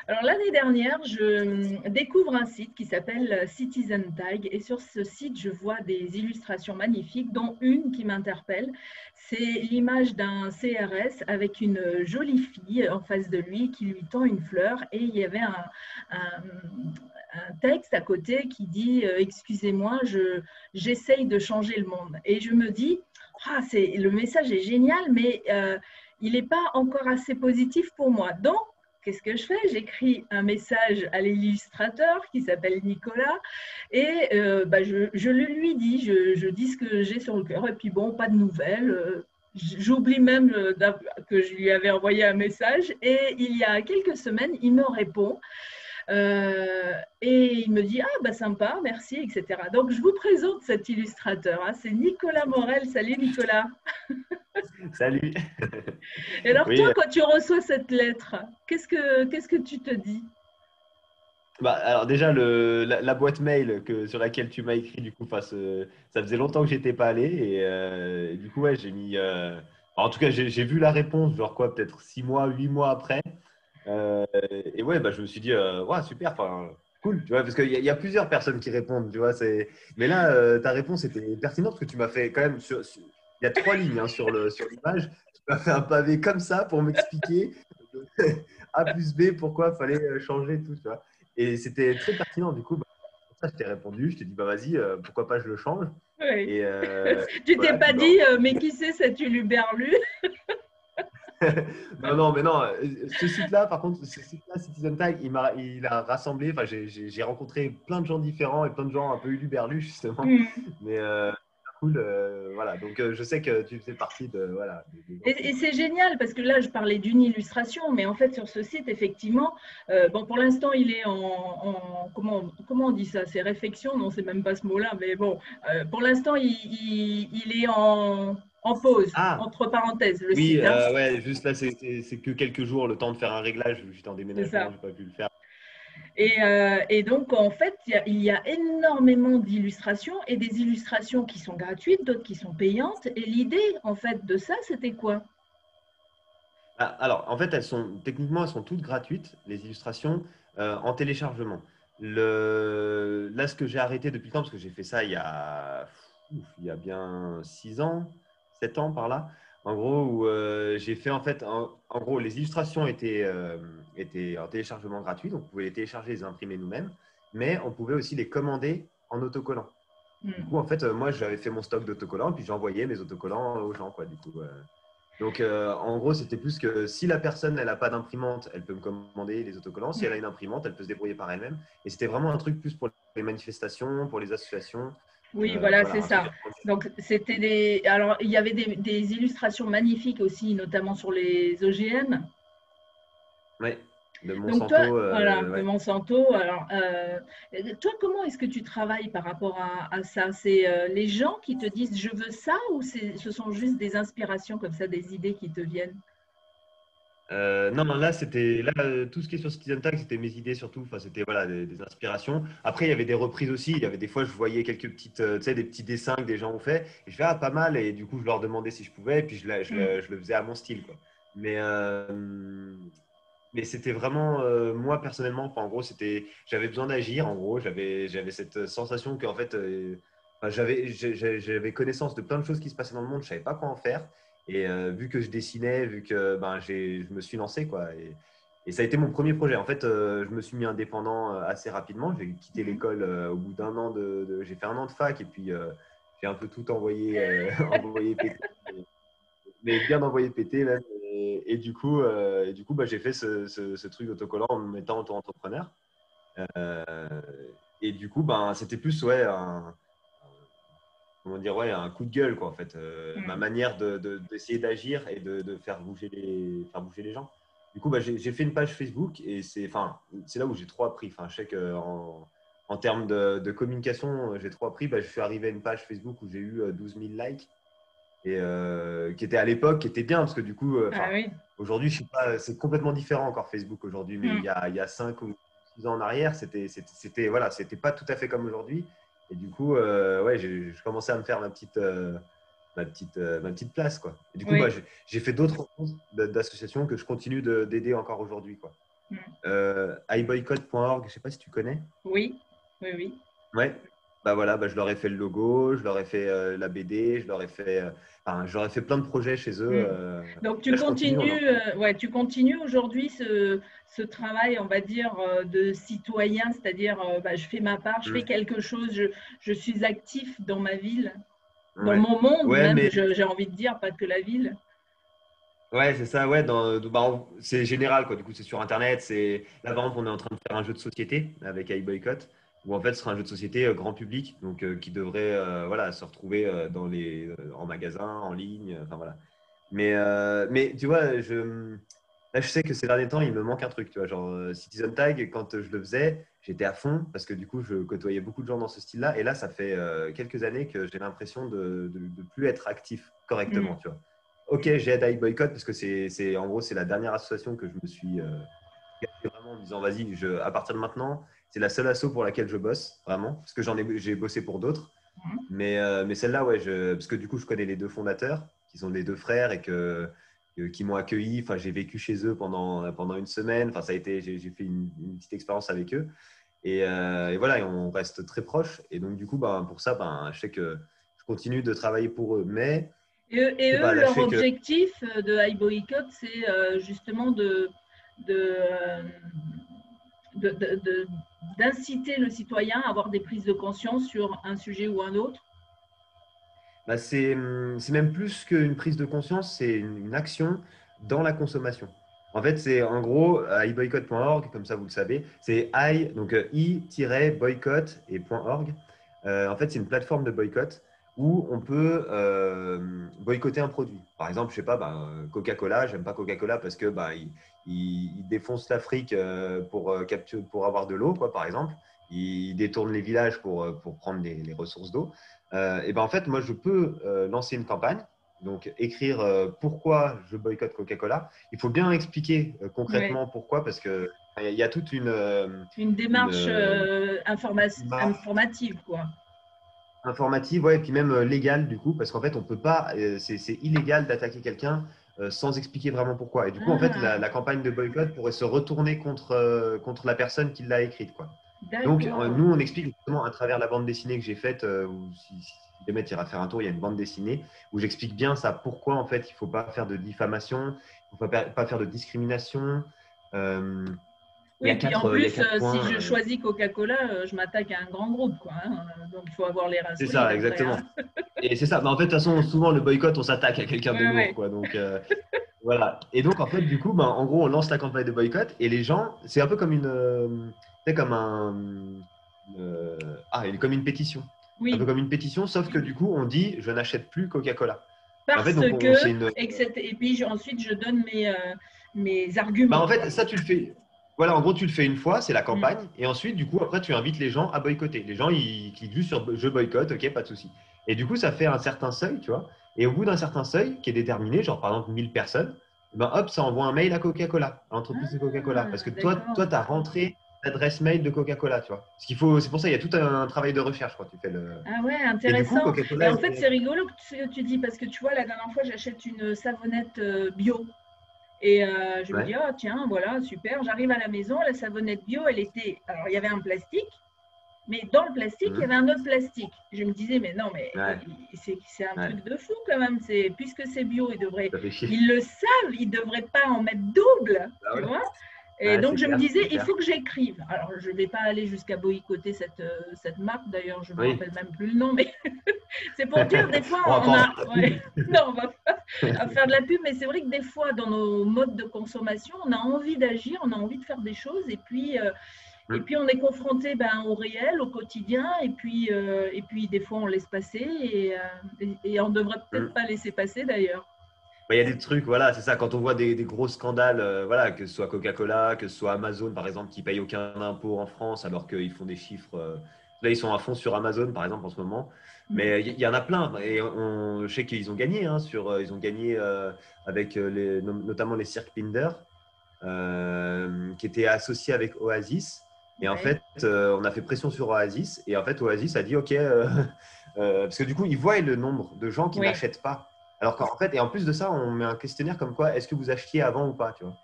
Alors l'année dernière, je découvre un site qui s'appelle Citizen Tag et sur ce site, je vois des illustrations magnifiques, dont une qui m'interpelle. C'est l'image d'un CRS avec une jolie fille en face de lui qui lui tend une fleur et il y avait un, un texte à côté qui dit Excusez-moi, j'essaye de changer le monde. Et je me dis, ah, le message est génial, mais il n'est pas encore assez positif pour moi. Donc, qu'est-ce que je fais? J'écris un message à l'illustrateur qui s'appelle Nicolas et je le lui dis, je dis ce que j'ai sur le cœur et puis bon, pas de nouvelles. J'oublie même que je lui avais envoyé un message et il y a quelques semaines, il me répond et il me dit ah bah sympa, merci, etc. Donc je vous présente cet illustrateur, hein, c'est Nicolas Morel. Salut Nicolas. Salut. Et alors toi, Oui, quand tu reçois cette lettre, qu'est-ce que tu te dis? bah, alors déjà, la boîte mail sur laquelle tu m'as écrit, du coup, ça faisait longtemps que j'étais pas allé. Et du coup, ouais, j'ai mis. En tout cas, j'ai vu la réponse, genre quoi, peut-être 6 mois, 8 mois après. Et ouais, bah, je me suis dit, ouais, super, enfin, cool, tu vois, parce qu'il y a plusieurs personnes qui répondent, tu vois. Mais là, ta réponse était pertinente parce que tu m'as fait quand même. Il y a 3 lignes hein, sur l'image. Tu m'as fait un pavé comme ça pour m'expliquer A plus B pourquoi il fallait changer tout, tu vois. Et c'était très pertinent, du coup, bah, pour ça, je t'ai répondu. Je t'ai dit, bah vas-y, pourquoi pas je le change. Oui. Et Tu t'es voilà, pas puis bah, dit, mais qui c'est cet uluberlu? non, non, mais non. Ce site-là, par contre, ce site-là, Citizen Tag, il a rassemblé. Enfin, j'ai rencontré plein de gens différents et plein de gens un peu huluberlus, justement. Hmm. Mais cool. Voilà. Donc, je sais que tu faisais partie de, voilà, des gens Et qui. c'est génial parce que là, je parlais d'une illustration, mais en fait, sur ce site, effectivement, bon, pour l'instant, il est comment on dit ça? C'est réflexion? Non, c'est même pas ce mot-là, mais bon, pour l'instant, il est en pause, Ah, entre parenthèses, le oui, site, hein, ouais, juste là, c'est que quelques jours, le temps de faire un réglage. J'étais en c'est déménagement, ça. j'ai pas pu le faire. Et donc, en fait, il y a énormément d'illustrations et des illustrations qui sont gratuites, d'autres qui sont payantes. Et l'idée, en fait, de ça, c'était quoi? Ah, alors, en fait, techniquement, elles sont toutes gratuites, les illustrations, en téléchargement. Là, ce que j'ai arrêté depuis le temps, parce que j'ai fait ça il y a bien 6 ans, 7 ans par là, en gros, où j'ai fait, en fait, en gros, les illustrations étaient en téléchargement gratuit, donc on pouvait les télécharger et les imprimer nous-mêmes, mais on pouvait aussi les commander en autocollant. Du Hmm. coup, en fait, moi, j'avais fait mon stock d'autocollants, puis j'envoyais mes autocollants aux gens, quoi, du coup. Donc, en gros, c'était plus que si la personne, elle n'a pas d'imprimante, elle peut me commander les autocollants. Si elle a une imprimante, elle peut se débrouiller par elle-même. Et c'était vraiment un truc plus pour les manifestations, pour les associations. Oui, voilà, c'est Voilà, un truc. ça. Donc, c'était des. Alors, il y avait des illustrations magnifiques aussi, notamment sur les OGM. Ouais, de Donc, toi, Monsanto. voilà, de Ouais. Monsanto. Alors, toi, comment est-ce que tu travailles par rapport à ça? C'est les gens qui te disent je veux ça ou ce sont juste des inspirations comme ça, des idées qui te viennent? Non, non, là, tout ce qui est sur Citizen Tag, c'était mes idées surtout. Enfin, c'était voilà, des inspirations. Après, il y avait des reprises aussi. Il y avait des fois, je voyais quelques petites, tu sais, des petits dessins que des gens ont fait. Et je fais, ah, pas mal. Et du coup, je leur demandais si je pouvais. Et puis, Hmm. je le faisais à mon style, quoi. Mais, mais c'était vraiment, moi personnellement, enfin, en gros, j'avais besoin d'agir. En gros, j'avais cette sensation qu'en fait, enfin, j'avais connaissance de plein de choses qui se passaient dans le monde. Je savais pas quoi en faire. Et vu que je dessinais, vu que ben, je me suis lancé, quoi. Et ça a été mon premier projet. En fait, je me suis mis indépendant assez rapidement. J'ai quitté Hmm. l'école au bout d'un an j'ai fait un an de fac et puis j'ai un peu tout envoyé, envoyé péter, mais bien envoyé péter même. Et du coup, bah, j'ai fait ce truc d'autocollant en me mettant auto-entrepreneur. Euh, et du coup, ben, c'était plus ouais, comment dire, ouais, un coup de gueule, quoi, en fait. Ma Hmm. manière d'essayer d'agir et de faire bouger les gens. Du coup, bah, j'ai fait une page Facebook et enfin, c'est là où j'ai trop appris. Enfin, je sais en termes de communication, j'ai trop appris. Bah, je suis arrivé à une page Facebook où j'ai eu 12 000 likes et qui était à l'époque, qui était bien parce que du coup, Ah enfin, oui. aujourd'hui, je sais pas, c'est complètement différent encore Facebook aujourd'hui, mais Hmm. il y a 5 ou 6 ans en arrière, voilà, c'était pas tout à fait comme aujourd'hui. Et du coup, ouais, je commençais à me faire ma petite place, quoi. Et du coup, bah, Oui. j'ai fait d'autres rencontres d'associations que je continue d'aider encore aujourd'hui, quoi. iBoycott.org, je ne sais pas si tu connais. Oui, oui, oui. Ouais. Bah voilà, bah je leur ai fait le logo, je leur ai fait la BD, je leur ai fait plein de projets chez eux. Mm. Donc tu Là, je continue. continues, ouais, tu continues aujourd'hui ce travail, on va dire, de citoyen, c'est-à-dire bah, je fais ma part, je fais quelque chose, je suis actif dans ma ville, dans Ouais. mon monde Ouais, même, mais j'ai envie de dire, pas que la ville. ouais, c'est ça, ouais. C'est général, quoi. Du coup, c'est sur Internet. Là, par exemple, on est en train de faire un jeu de société avec iBoycott, où en fait, ce sera un jeu de société grand public, donc qui devrait voilà, se retrouver en magasin, en ligne, enfin voilà. Mais tu vois, là, je sais que ces derniers temps, il me manque un truc, tu vois. Genre, Citizen Tag, quand je le faisais, j'étais à fond parce que du coup, je côtoyais beaucoup de gens dans ce style-là. Et là, ça fait quelques années que j'ai l'impression de plus être actif correctement, Mm. tu vois. Ok, j'aide à iBoycott parce que en gros, c'est la dernière association que je me suis engagé vraiment en me disant, vas-y, à partir de maintenant, c'est la seule asso pour laquelle je bosse, vraiment. Parce que j'ai bossé pour d'autres. Mais celle-là, ouais, parce que du coup, je connais les deux fondateurs, qui sont les deux frères et qui m'ont accueilli. Enfin, j'ai vécu chez eux pendant une semaine. Enfin, j'ai fait une petite expérience avec eux. Et voilà, et on reste très proches. Et donc, du coup, ben, pour ça, ben, je sais que je continue de travailler pour eux. Mais, Et je sais eux, pas, là, je leur sais que. objectif de iBoycott, c'est justement de, euh, d'inciter le citoyen à avoir des prises de conscience sur un sujet ou un autre. Bah, c'est même plus qu'une prise de conscience, c'est une action dans la consommation. En fait, c'est en gros, iboycott.org, comme ça vous le savez, c'est donc i-boycott et .org. En fait, c'est une plateforme de boycott où on peut boycotter un produit. Par exemple, je sais pas, Coca-Cola, j'aime pas Coca-Cola parce que il défonce l'Afrique pour avoir de l'eau, quoi, par exemple. Il détourne les villages pour prendre les ressources d'eau. Et ben en fait, moi, je peux lancer une campagne, donc écrire pourquoi je boycotte Coca-Cola. Il faut bien expliquer Ouais. concrètement pourquoi, parce que il y a toute Une une, démarche démarche informative, quoi. informative, ouais, et puis même légale, du coup, parce qu'en fait, on peut pas, c'est illégal d'attaquer quelqu'un sans expliquer vraiment pourquoi. Et du coup, en fait, Ah, la campagne de boycott pourrait se retourner contre la personne qui l'a écrite, quoi. Donc, d'accord. nous, on explique justement à travers la bande dessinée que j'ai faite, où si les mecs ira faire un tour, il y a une bande dessinée où j'explique bien ça, pourquoi en fait il ne faut pas faire de diffamation, il ne faut pas faire de discrimination. Euh, Oui, puis en il y a plus, quatre si points. je choisis Coca-Cola, je m'attaque à un grand groupe, quoi, hein. Donc, il faut avoir les reins C'est solides ça, après, exactement. hein. Et c'est ça. Mais en fait, de toute façon, souvent le boycott, on s'attaque à quelqu'un de Ouais, lourd, ouais. quoi. Donc, voilà. Et donc, en fait, du coup, en gros, on lance la campagne de boycott et les gens, c'est un peu comme c'est comme comme une pétition. Un peu Oui, comme une pétition, sauf que du coup, on dit, je n'achète plus Coca-Cola. Et en fait, parce donc, que, et puis ensuite, je donne mes en arguments, fait, quoi. ça, tu le fais. Voilà, en gros, tu le fais une fois, c'est la Mm. campagne. Et ensuite, du coup, après, tu invites les gens à boycotter. Les gens, ils cliquent juste sur je boycotte, ok, pas de souci. Et du coup, ça fait un certain seuil, tu vois. Et au bout d'un certain seuil qui est déterminé, genre par exemple 1000 personnes, ben hop, ça envoie un mail à Coca-Cola, à l'entreprise de Coca-Cola. Parce Ah, que toi, d'accord. tu as rentré l'adresse mail de Coca-Cola, tu vois. C'est pour ça, il y a tout un travail de recherche quand tu fais le. Ah ouais, Et du coup, intéressant. Et Coca-Cola, en fait, c'est rigolo que tu dis, parce que tu vois, la dernière fois, j'achète une savonnette bio. Et je me dis, ouais. oh tiens, voilà, super. J'arrive à la maison, la savonnette bio, elle était. Alors, il y avait un plastique, mais dans le plastique, il y avait Mhm. un autre plastique. Je me disais, mais non, mais Ouais, c'est un ouais, truc de fou quand même. Puisque c'est bio, ça fait chier. ils le savent, ils ne devraient pas en mettre double, Ah tu ouais, vois. Et ouais, donc, c'est je me clair, disais, c'est il clair. faut que j'écrive. Alors, je ne vais pas aller jusqu'à boycotter cette marque. D'ailleurs, je ne me Oui. rappelle même plus le nom, mais c'est pour dire, des fois, On va pas on en a. faire la Ouais, pub. non, on va pas à faire de la pub, mais c'est vrai que des fois, dans nos modes de consommation, on a envie d'agir, on a envie de faire des choses, et Mm. puis on est confronté au réel, au quotidien, et puis des fois on laisse passer, et on devrait peut-être Mm. pas laisser passer d'ailleurs. Il y a des trucs, voilà, c'est ça. Quand on voit des gros scandales, voilà, que ce soit Coca-Cola, que ce soit Amazon, par exemple, qui paye aucun impôt en France, alors qu'ils font des chiffres. Là, ils sont à fond sur Amazon, par exemple, en ce moment. Mm. Mais il y en a plein. Et je sais qu'ils ont gagné, hein, ils ont gagné avec notamment les cirques Pinder, qui étaient associés avec Oasis. Et en Ouais. fait, on a fait pression sur Oasis. Et en fait, Oasis a dit OK, parce que du coup, ils voient le nombre de gens qui Oui, n'achètent pas. Alors qu'en fait, et en plus de ça, on met un questionnaire comme quoi est-ce que vous achetiez avant ou pas, tu vois.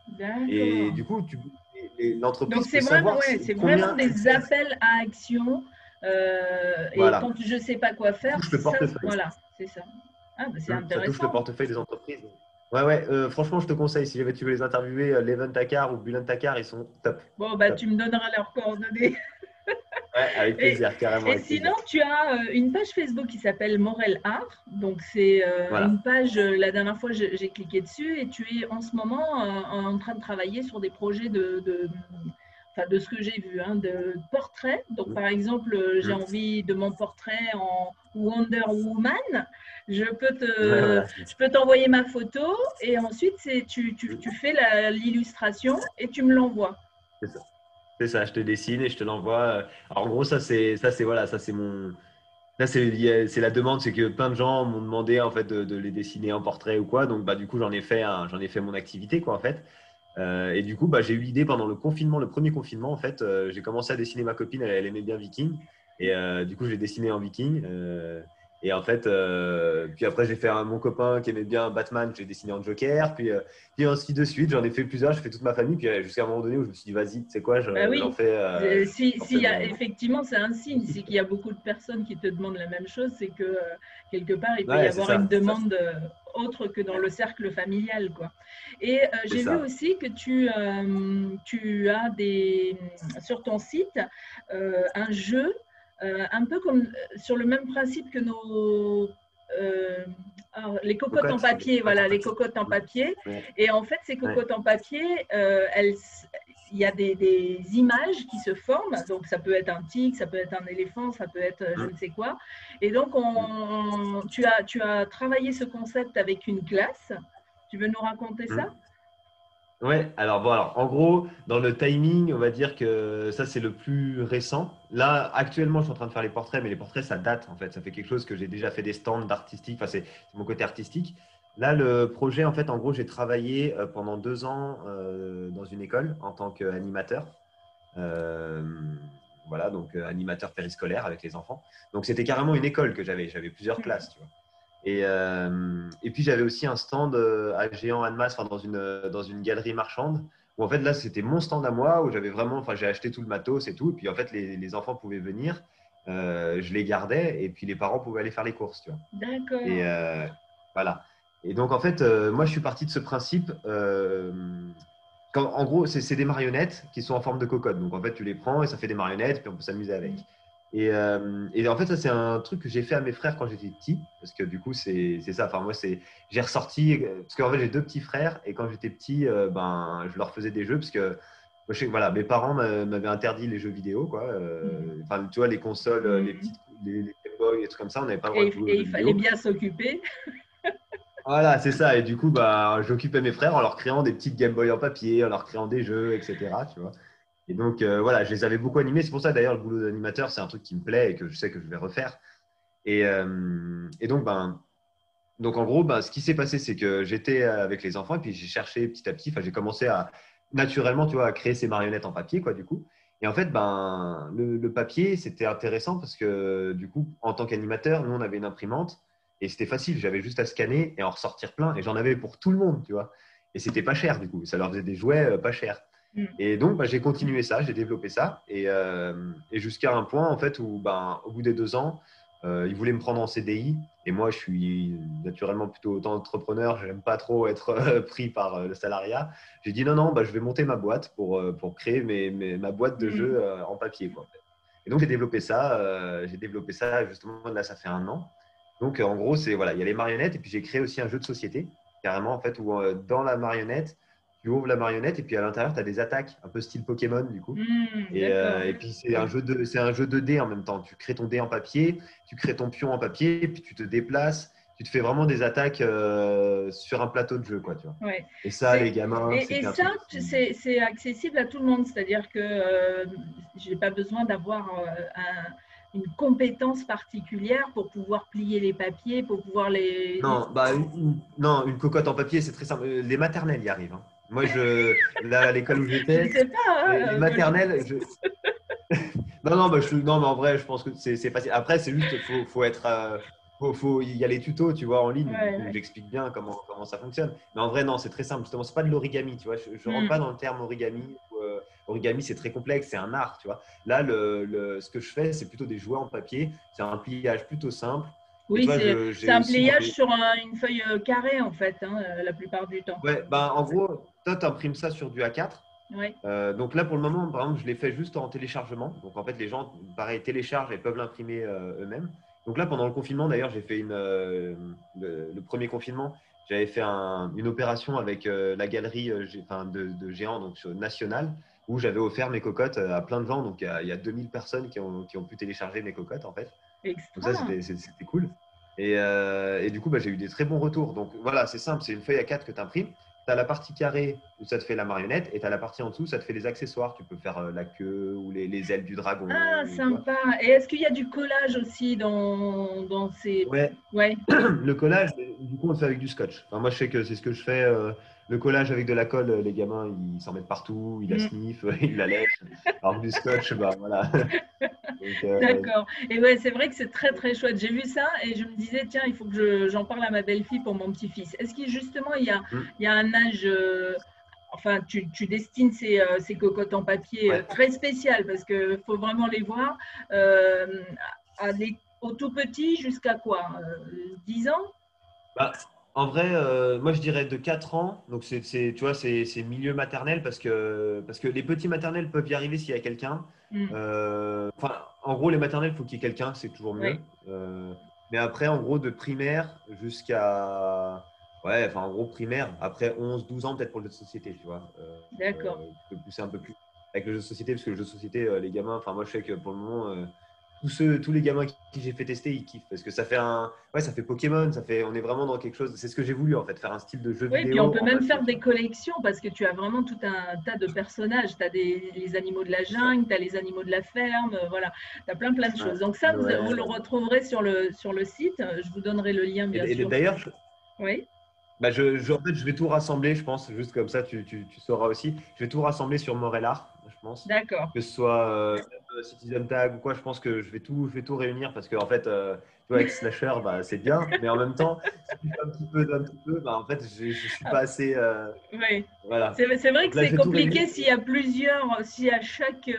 Et d'accord. du coup, l'entreprise c'est peut vraiment, savoir ouais, c'est vraiment combien elle des fait. appels à action. Et Voilà, quand je ne sais pas quoi ça faire, touche le portefeuille. voilà, c'est ça. Ah, bah, c'est Ça touche le intéressant. portefeuille des entreprises. Ouais, ouais, franchement, je te conseille, si jamais tu veux les interviewer, Leven Takar ou Bulan Takar, ils sont top. Bon, bah, Top. tu me donneras leurs coordonnées. Ouais, avec Et, plaisir, carrément et avec sinon, plaisir. tu as une page Facebook qui s'appelle Morel Art. Donc, c'est une Voilà. page, la dernière fois, j'ai cliqué dessus et tu es en ce moment en train de travailler sur des projets enfin, de ce que j'ai vu, hein, de portraits. Donc, Mm, par exemple, j'ai mm. envie de mon portrait en Wonder Woman. Je peux Ouais, te, voilà, c'est je ça. peux t'envoyer ma photo et ensuite, tu fais l'illustration et tu me l'envoies. C'est ça. C'est ça, je te dessine et je te l'envoie. Alors, en gros, voilà, ça c'est mon. Là, c'est la demande, c'est que plein de gens m'ont demandé en fait de les dessiner en portrait ou quoi. Donc, bah, du coup, j'en ai fait mon activité quoi en fait. Et du coup, bah, j'ai eu l'idée pendant le confinement, le premier confinement en fait, j'ai commencé à dessiner ma copine, elle aimait bien Viking, et du coup, je l'ai dessiné en Viking. Et en fait, puis après, j'ai fait mon copain qui aimait bien Batman, j'ai dessiné en Joker, puis ainsi de suite. J'en ai fait plusieurs, j'ai fait toute ma famille, puis jusqu'à un moment donné où je me suis dit, vas-y, tu sais quoi, Ben j'en oui, fais, j'en si fais y a, mon. effectivement, c'est un signe, c'est qu'il y a beaucoup de personnes qui te demandent la même chose, c'est que quelque part, il peut y Ouais, c'est avoir une ça, c'est ça, demande autre que dans le cercle familial, quoi. Et c'est j'ai vu ça. aussi que tu as sur ton site un jeu, un peu comme sur le même principe que euh, les cocottes en Cocotte, papier, cocotte en voilà, les papier. cocottes en papier. Ouais, Et en fait, ces ouais. cocottes en papier, il y a des images qui se forment. Donc, ça peut être un tigre, ça peut être un éléphant, ça peut être je Mm, ne sais quoi. Et donc, mm, tu as travaillé ce concept avec une classe. Tu veux nous raconter ça? mm. Ouais, alors bon, alors en gros, dans le timing, on va dire que ça c'est le plus récent. Là, actuellement, je suis en train de faire les portraits, mais les portraits ça date en fait. Ça fait quelque chose que j'ai déjà fait des stands d'artistique. Enfin, c'est mon côté artistique. Là, le projet, en fait, en gros, j'ai travaillé pendant 2 ans dans une école en tant qu'animateur. Euh, voilà, donc animateur périscolaire avec les enfants. Donc c'était carrément une école que j'avais. J'avais plusieurs classes, tu vois. Et puis j'avais aussi un stand à Géant-Annemasse, enfin, dans une galerie marchande, où en fait là c'était mon stand à moi, où j'avais vraiment, enfin j'ai acheté tout le matos et tout, et puis en fait les enfants pouvaient venir, je les gardais, et puis les parents pouvaient aller faire les courses, tu vois. Et D'accord. voilà. Et donc en fait, moi je suis parti de ce principe, en gros c'est des marionnettes qui sont en forme de cocotte, donc en fait tu les prends et ça fait des marionnettes, puis on peut s'amuser avec. Et en fait, ça, c'est un truc que j'ai fait à mes frères quand j'étais petit, parce que du coup, c'est ça. Enfin, moi, j'ai ressorti, parce qu'en fait, j'ai deux petits frères, et quand j'étais petit, ben, je leur faisais des jeux, parce que moi, je sais que voilà, mes parents m'avaient interdit les jeux vidéo, quoi. Enfin, tu vois, les consoles, les Game Boy, et trucs comme ça, on n'avait pas le droit de jouer aux Et jeux il fallait vidéo. bien s'occuper. Voilà, c'est ça. Et du coup, bah, j'occupais mes frères en leur créant des petites Game Boy en papier, en leur créant des jeux, etc. Tu vois. Et donc, voilà, je les avais beaucoup animés. C'est pour ça, d'ailleurs, le boulot d'animateur, c'est un truc qui me plaît et que je sais que je vais refaire. Et donc, en gros, ben, ce qui s'est passé, c'est que j'étais avec les enfants et puis j'ai cherché petit à petit, enfin, j'ai commencé à, naturellement, tu vois, à créer ces marionnettes en papier, quoi, du coup. Et en fait, ben, le papier, c'était intéressant parce que, du coup, en tant qu'animateur, nous, on avait une imprimante et c'était facile. J'avais juste à scanner et en ressortir plein et j'en avais pour tout le monde, tu vois. Et c'était pas cher, du coup. Ça leur faisait des jouets pas chers. Et donc, bah, j'ai continué ça, j'ai développé ça, et jusqu'à un point, en fait, où, ben, au bout des 2 ans, ils voulaient me prendre en CDI. Et moi, je suis naturellement plutôt auto-entrepreneur, je n'aime pas trop être pris par le salariat. J'ai dit non, non, bah, je vais monter ma boîte pour créer ma boîte de jeux en papier, quoi, en fait. Et donc, j'ai développé ça justement, là, ça fait un an. Donc, en gros, voilà, il y a les marionnettes, et puis j'ai créé aussi un jeu de société, carrément, en fait, où dans la marionnette, tu ouvres la marionnette et puis à l'intérieur, tu as des attaques, un peu style Pokémon du coup. D'accord. Et puis c'est un jeu de dés en même temps. Tu crées ton dé en papier, tu crées ton pion en papier, puis tu te déplaces, tu te fais vraiment des attaques sur un plateau de jeu, quoi, tu vois. Ouais. Et ça, les gamins, Et c'était un ça, truc qui. c'est accessible à tout le monde. C'est-à-dire que je n'ai pas besoin d'avoir une compétence particulière pour pouvoir plier les papiers, pour pouvoir Non, bah, non, une cocotte en papier, c'est très simple. Les maternelles y arrivent, hein. Moi, là, à l'école où Je ne j'étais, sais pas. les Hein, moi, maternelles, non, non, non, mais en vrai, je pense que c'est facile. Après, c'est juste, faut être, il y a les tutos, tu vois, en ligne, du ouais, coup, où ouais. j'explique bien comment ça fonctionne. Mais en vrai, non, c'est très simple. Justement, c'est pas de l'origami, tu vois. Je rentre pas dans le terme origami. origami, c'est très complexe, c'est un art, tu vois. Là, ce que je fais, c'est plutôt des jouets en papier. C'est un pliage plutôt simple. Et tu Oui, vois, c'est j'ai un aussi pliage sur une feuille carrée, en fait, hein, la plupart du temps. Ouais, ben, en gros, toi, tu imprimes ça sur du A4. Oui, Donc là, pour le moment, par exemple, je l'ai fait juste en téléchargement. Donc en fait, les gens, pareil, téléchargent et peuvent l'imprimer eux-mêmes. Donc là, pendant le confinement, d'ailleurs, j'ai fait le premier confinement, j'avais fait une opération avec la galerie enfin, de géants donc, nationale, où j'avais offert mes cocottes à plein de gens. Donc il y a 2000 personnes qui ont pu télécharger mes cocottes, en fait. Donc ça, extra. c'était cool. Et du coup, bah, j'ai eu des très bons retours. Donc voilà, c'est simple, c'est une feuille A4 que tu imprimes. Tu as la partie carrée où ça te fait la marionnette et tu as la partie en dessous, ça te fait les accessoires. Tu peux faire la queue ou les ailes du dragon. Ah, Ou, tu vois. sympa. Et est-ce qu'il y a du collage aussi dans ces... Ouais, Ouais, le collage, du coup, on le fait avec du scotch. Enfin, moi, je sais que c'est ce que je fais. Le collage avec de la colle, les gamins, ils s'en mettent partout, ils la mm, sniffent, ils la lèchent. Alors que du scotch, bah voilà. Donc, d'accord. Et ouais, c'est vrai que c'est très très chouette. J'ai vu ça et je me disais, tiens, il faut que j'en parle à ma belle-fille pour mon petit-fils. Est-ce qu'il justement, hmm, il y a un âge, enfin, tu destines ces cocottes en papier ouais. très spéciales parce qu'il faut vraiment les voir, euh, au tout petit jusqu'à quoi? 10 ans? Bah, en vrai, moi je dirais de 4 ans. Donc tu vois, c'est milieu maternel parce que les petits maternels peuvent y arriver s'il y a quelqu'un. Mm, Enfin, en gros, les maternelles, il faut qu'il y ait quelqu'un, c'est toujours mieux. ouais, Mais après, en gros, de primaire jusqu'à. Ouais, enfin, en gros, primaire, après 11 12 ans, peut-être pour le jeu de société, tu vois. d'accord. Tu peux pousser un peu plus avec le jeu de société, parce que le jeu de société, les gamins, enfin, moi je sais que pour le moment, tous les gamins qui j'ai fait tester, ils kiffent parce que ouais, ça fait Pokémon, on est vraiment dans quelque chose. C'est ce que j'ai voulu en fait, faire un style de jeu Oui, puis on vidéo peut en même papier, faire tu des vois. collections parce que tu as vraiment tout un tas de personnages. Tu as les animaux de la C'est ça. jungle, tu as les animaux de la ferme, voilà. Tu as plein de Ouais. choses. Donc ça, vous le Noël. retrouverez sur le site. Je vous donnerai le lien, bien Et sûr. d'ailleurs, Oui, bah, en fait, je vais tout rassembler, je pense, juste comme ça, tu sauras aussi. Je vais tout rassembler sur Morelart, je pense. d'accord. Que ce soit même, Citizen Tag ou quoi, je pense que je vais tout réunir parce que, en fait, tu vois, avec Slasher, bah, c'est bien, mais en même temps, si tu fais un petit peu d'un petit peu, bah, en fait, je suis pas assez. Oui, Voilà. c'est vrai Donc que là, je c'est vais tout réunir. compliqué s'il y a plusieurs, si à chaque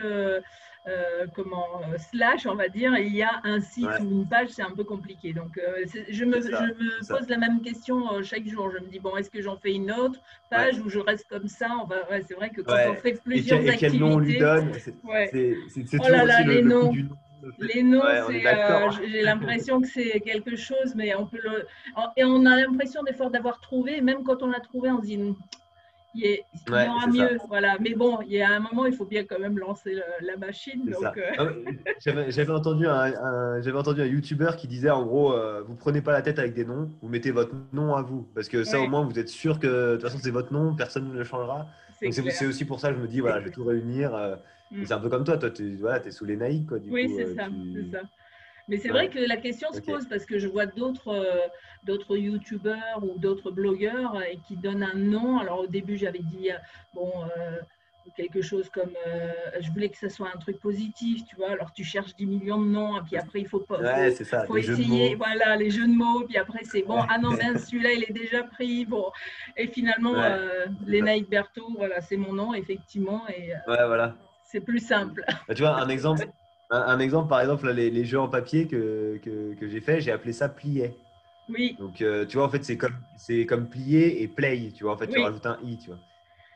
slash, on va dire, il y a un site Ouais, ou une page, c'est un peu compliqué. Donc, je c'est me ça. pose la même question chaque jour. Je me dis, bon, est-ce que j'en fais une autre Ouais, page ou je reste comme ça? Ouais, c'est vrai que quand on ouais. fait plusieurs Et quel nom on lui activités, donne? ouais. C'est Oh là toujours aussi là, les le coup noms. du nom. Le fait. Les noms, Ouais, on est d'accord. j'ai l'impression que c'est quelque chose, mais et on a l'impression des fois d'avoir trouvé, même quand on l'a trouvé, on se dit, il y Ouais, aura c'est ça. mieux, voilà. Mais bon, il y a un moment, il faut bien quand même lancer la machine. C'est Donc, ça. Non, mais j'avais entendu un YouTuber qui disait en gros, vous prenez pas la tête avec des noms, vous mettez votre nom à vous. Parce que ça, au ouais, moins, vous êtes sûr que de toute façon, c'est votre nom, personne ne le changera. c'est Donc, clair. c'est aussi pour ça que je me dis, voilà, je vais tout réunir. Et Mm. c'est un peu comme toi, tu voilà, es sous les naïcs, quoi. Du Oui, coup, c'est ça. Mais c'est vrai Ouais, que la question se ok. pose parce que je vois d'autres youtubeurs ou d'autres blogueurs et qui donnent un nom. Alors au début, j'avais dit bon quelque chose comme je voulais que ça soit un truc positif, tu vois. Alors tu cherches 10 millions de noms et puis après il Ouais, c'est ça, faut les jeux de essayer, mots. voilà les jeux de mots. Puis après c'est bon, ah non Ouais, mince, celui-là il est déjà pris. Bon et finalement ouais, c'est ça. Lénaïque Berthaud, voilà c'est mon nom effectivement et Ouais, voilà. c'est plus simple. Bah, tu vois, un exemple, par exemple, là, les jeux en papier que j'ai fait, j'ai appelé ça plier. Oui, Donc, tu vois, en fait, c'est comme plier et play, tu vois. En fait, tu oui. rajoutes un i, tu vois.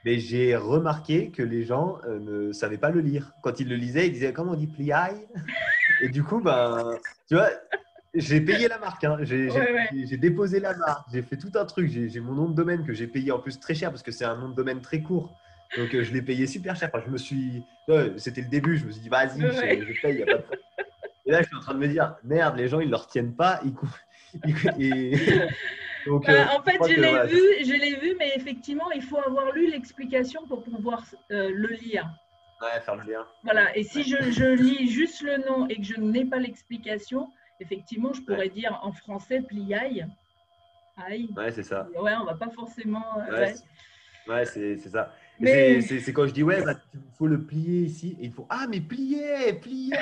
Mais j'ai remarqué que les gens ne savaient pas le lire. Quand ils le lisaient, ils disaient comment on dit plie. Et du coup, ben, tu vois, j'ai payé la marque, hein. Ouais, ouais. J'ai déposé la marque, j'ai fait tout un truc. J'ai mon nom de domaine que j'ai payé en plus très cher parce que c'est un nom de domaine très court. Donc, je l'ai payé super cher. Enfin, ouais, c'était le début, je me suis dit, vas-y, Ouais. je paye, il n'y a pas de problème. Et là, je suis en train de me dire, merde, les gens, ils ne le retiennent pas. Donc, Bah, en je fait, crois que voilà, je l'ai vu, mais effectivement, il faut avoir lu l'explication pour pouvoir le lire. ouais, faire le lien. Voilà. Et si Ouais, je lis juste le nom et que je n'ai pas l'explication, effectivement, je ouais, pourrais dire en français pliaille. Aïe. ouais, c'est ça. Ouais, on va pas forcément. Ouais, Ouais. ouais, c'est ça. Et Mais c'est quand je dis, ouais, bah, il faut le plier ici. Et ils font, ah, mais plier, plier.